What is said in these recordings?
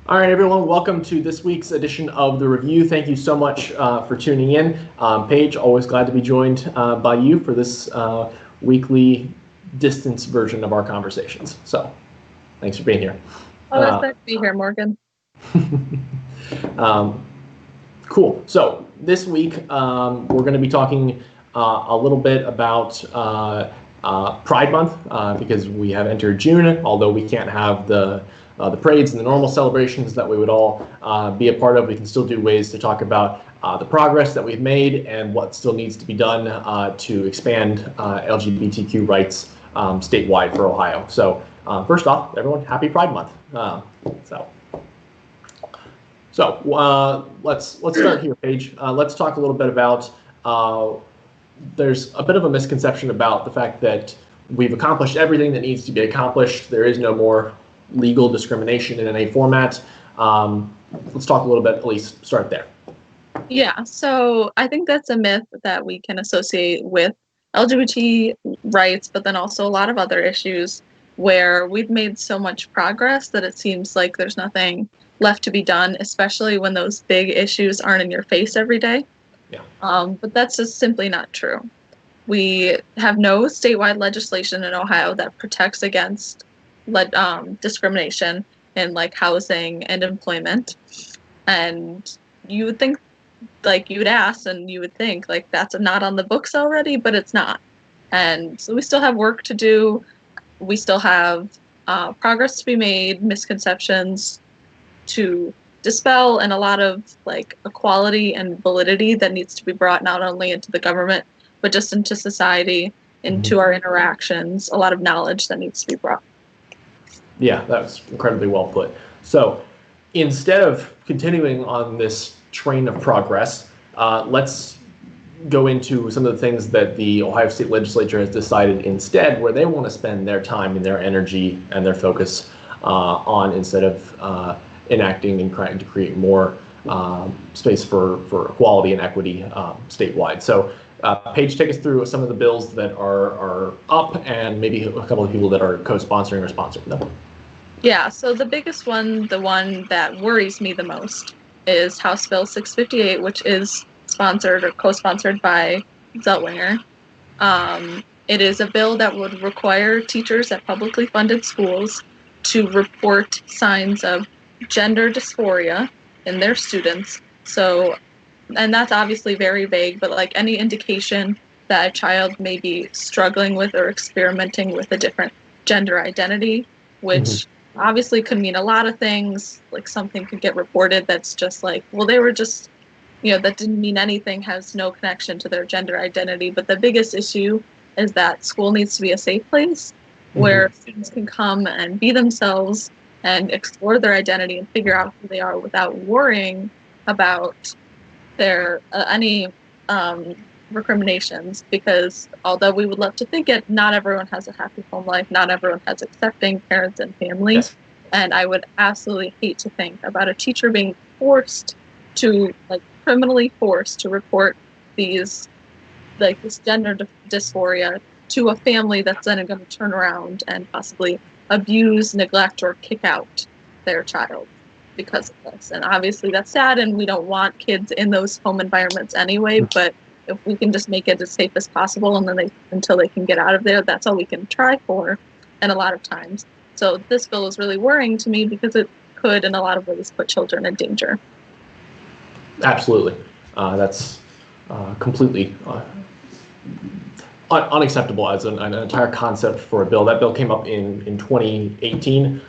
All right, everyone, welcome to this week's edition of The Review. Thank you so much for tuning in. Paige, always glad to be joined by you for this weekly distance version of our conversations. So thanks for being here. Oh, that's nice to be here, Morgan. Cool. So this week, we're going to be talking a little bit about Pride Month because we have entered June, although we can't have the parades and the normal celebrations that we would all be a part of. We can still do ways to talk about the progress that we've made and what still needs to be done to expand LGBTQ rights statewide for Ohio. So first off, everyone, happy Pride Month. So let's start here, Paige. Let's talk a little bit about, there's a bit of a misconception about the fact that we've accomplished everything that needs to be accomplished. There is no more legal discrimination in any format. Let's talk a little bit, at least start there. Yeah, so I think that's a myth that we can associate with LGBT rights, but then also a lot of other issues where we've made so much progress that it seems like there's nothing left to be done, especially when those big issues aren't in your face every day. Yeah. But that's just simply not true. We have no statewide legislation in Ohio that protects against discrimination in like housing and employment. And you would think, like you would ask and you would think like that's not on the books already, but it's not. And so we still have work to do. We still have progress to be made, misconceptions to dispel, and a lot of like equality and validity that needs to be brought not only into the government, but just into society, into our interactions, a lot of knowledge that needs to be brought. Yeah, that was incredibly well put. So instead of continuing on this train of progress, let's go into some of the things that the Ohio State Legislature has decided instead, where they want to spend their time and their energy and their focus on, instead of enacting and trying to create more space for equality and equity statewide. So Paige, take us through some of the bills that are up and maybe a couple of people that are co-sponsoring or sponsoring them. Yeah, so the biggest one, the one that worries me the most, is House Bill 658, which is sponsored or co-sponsored by Zeltwanger. It is a bill that would require teachers at publicly funded schools to report signs of gender dysphoria in their students. So, and that's obviously very vague, but like any indication that a child may be struggling with or experimenting with a different gender identity, which obviously could mean a lot of things. Like something could get reported that's just like, well, they were just, that didn't mean anything, has no connection to their gender identity. But the biggest issue is that school needs to be a safe place where students can come and be themselves and explore their identity and figure out who they are without worrying about their any recriminations. Because although we would love to think it, not everyone has a happy home life, not everyone has accepting parents and families. Yes. And I would absolutely hate to think about a teacher being forced to, like, criminally forced to report these, like, this gender dysphoria to a family that's then going to turn around and possibly abuse, neglect, or kick out their child because of this. And obviously that's sad, and we don't want kids in those home environments anyway, but if we can just make it as safe as possible and then until they can get out of there, that's all we can try for, and a lot of times. So this bill is really worrying to me because it could in a lot of ways put children in danger. Absolutely. That's completely unacceptable as an entire concept for a bill. That bill came up in 2018,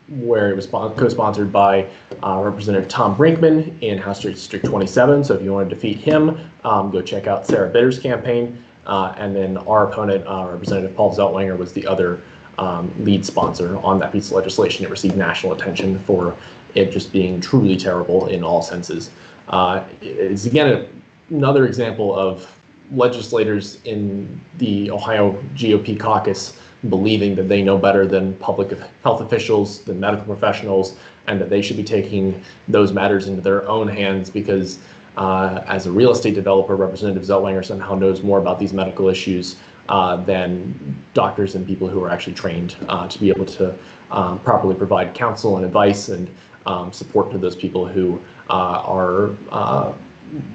where it was co-sponsored by Representative Tom Brinkman in House District 27. So if you want to defeat him, go check out Sarah Bitter's campaign. And then our opponent, Representative Paul Zeltwanger, was the other lead sponsor on that piece of legislation. It received national attention for it just being truly terrible in all senses. It's again another example of legislators in the Ohio GOP caucus believing that they know better than public health officials, than medical professionals, and that they should be taking those matters into their own hands because as a real estate developer, Representative Zeltwanger somehow knows more about these medical issues than doctors and people who are actually trained to be able to properly provide counsel and advice and support to those people who are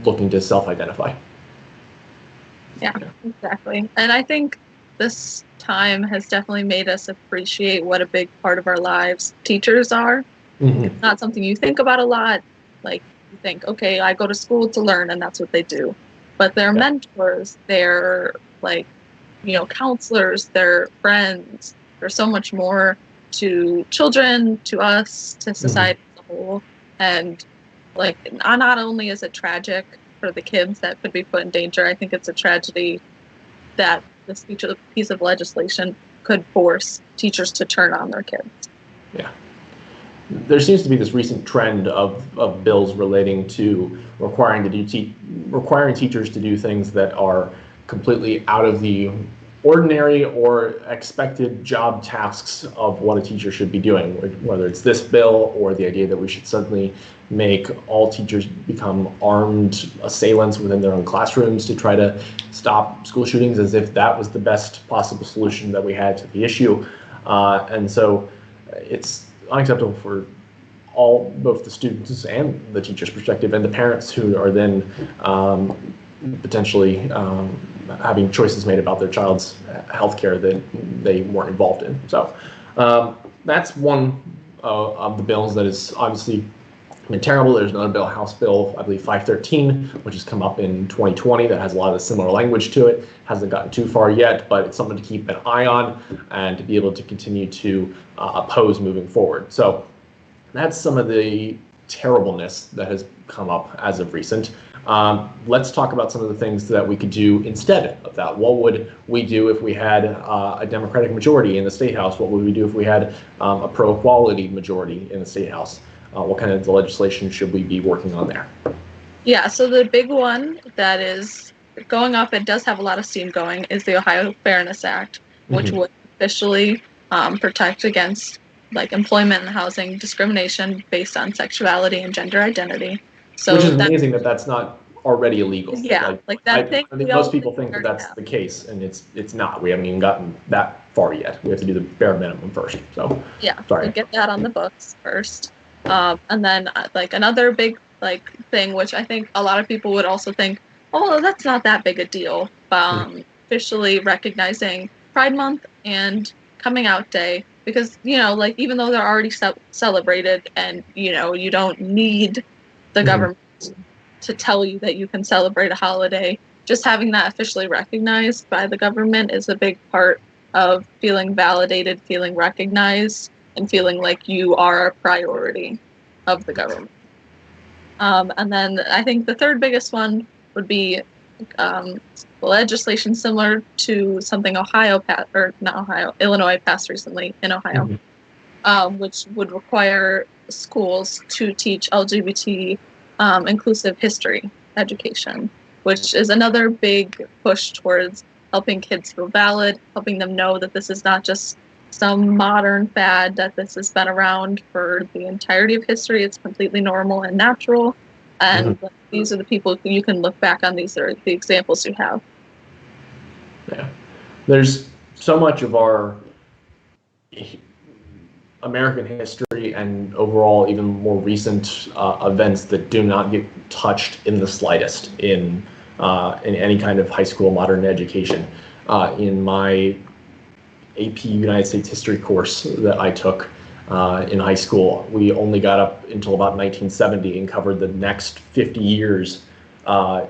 looking to self-identify. Yeah, exactly. And I think this time has definitely made us appreciate what a big part of our lives teachers are. Mm-hmm. It's not something you think about a lot. Like, you think, okay, I go to school to learn, and that's what they do. But they're mentors, they're like, counselors, they're friends. There's so much more to children, to us, to society as a whole. And like, not only is it tragic for the kids that could be put in danger, I think it's a tragedy that this piece of legislation could force teachers to turn on their kids. Yeah. There seems to be this recent trend of bills relating to requiring teachers to do things that are completely out of the ordinary or expected job tasks of what a teacher should be doing, whether it's this bill or the idea that we should suddenly make all teachers become armed assailants within their own classrooms to try to stop school shootings, as if that was the best possible solution that we had to the issue. And so it's unacceptable for both the students and the teacher's perspective, and the parents who are then potentially having choices made about their child's healthcare that they weren't involved in. So that's one of the bills that is obviously been terrible. There's another bill, House Bill, I believe 513, which has come up in 2020 that has a lot of similar language to it. Hasn't gotten too far yet, but it's something to keep an eye on and to be able to continue to oppose moving forward. So that's some of the terribleness that has come up as of recent. Let's talk about some of the things that we could do instead of that. What would we do if we had a Democratic majority in the State House? What would we do if we had a pro-equality majority in the State House? What kind of legislation should we be working on there? Yeah, so the big one that is going up, it does have a lot of steam going, is the Ohio Fairness Act, which would officially protect against like employment and housing discrimination based on sexuality and gender identity. So which is amazing that that's not already illegal. Yeah, like that thing. I think most people think that that's the case, and it's not. We haven't even gotten that far yet. We have to do the bare minimum first. So yeah, sorry. So get that on the books first, and then like another big like thing, which I think a lot of people would also think, oh, that's not that big a deal. Officially recognizing Pride Month and Coming Out Day, because like even though they're already celebrated, and you don't need the government to tell you that you can celebrate a holiday, just having that officially recognized by the government is a big part of feeling validated, feeling recognized, and feeling like you are a priority of the government. And then I think the third biggest one would be legislation similar to something Illinois passed recently in Ohio, which would require schools to teach LGBT inclusive history education, which is another big push towards helping kids feel valid, helping them know that this is not just some modern fad, that this has been around for the entirety of history. It's completely normal and natural. And these are the people who you can look back on. These are the examples you have. Yeah. There's so much of our American history and overall even more recent events that do not get touched in the slightest in any kind of high school modern education. In my AP United States history course that I took in high school, we only got up until about 1970 and covered the next 50 years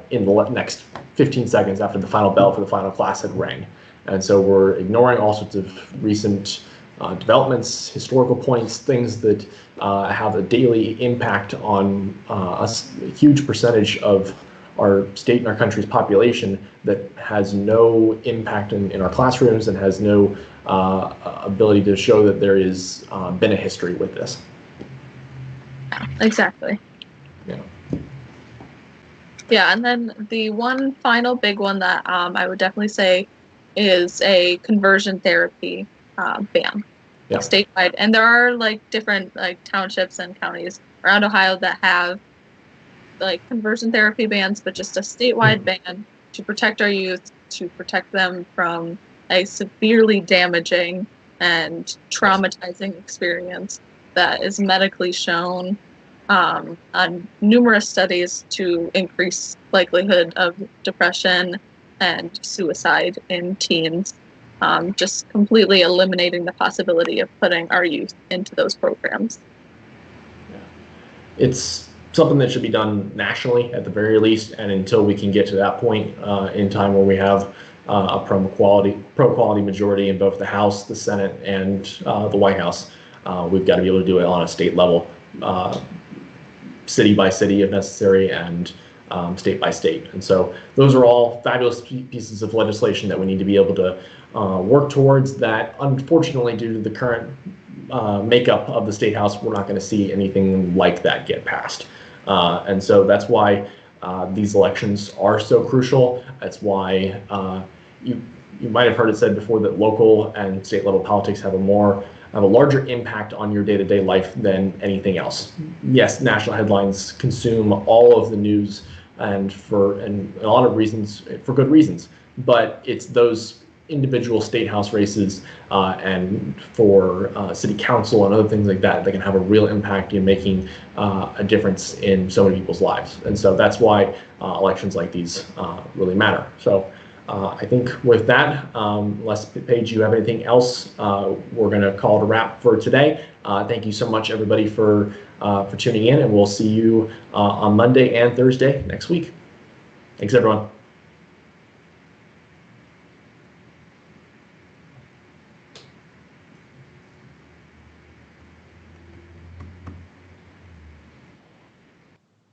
in the next 15 seconds after the final bell for the final class had rang. And so we're ignoring all sorts of recent developments, historical points, things that have a daily impact on a huge percentage of our state and our country's population that has no impact in our classrooms and has no ability to show that there is been a history with this. Yeah, exactly. Yeah. Yeah, and then the one final big one that I would definitely say is a conversion therapy ban, statewide. And there are like different like townships and counties around Ohio that have like conversion therapy bans, but just a statewide ban to protect our youth, to protect them from a severely damaging and traumatizing experience. that is medically shown on numerous studies to increase likelihood of depression and suicide in teens. Just completely eliminating the possibility of putting our youth into those programs. It's something that should be done nationally at the very least, and until we can get to that point in time where we have a pro-quality majority in both the House, the Senate, and the White House, we've got to be able to do it on a state level, city by city if necessary, and state by state. And so those are all fabulous pieces of legislation that we need to be able to work towards that. Unfortunately, due to the current makeup of the State House, we're not going to see anything like that get passed. And so that's why these elections are so crucial. That's why you might have heard it said before that local and state level politics have a larger impact on your day-to-day life than anything else. Yes, national headlines consume all of the news, and a lot of reasons, for good reasons, but it's those individual state house races and for city council and other things like that can have a real impact in making a difference in so many people's lives. And so that's why elections like these really matter. So I think with that, unless Paige, you have anything else, we're going to call it a wrap for today. Thank you so much, everybody, for tuning in, and we'll see you on Monday and Thursday next week. Thanks, everyone.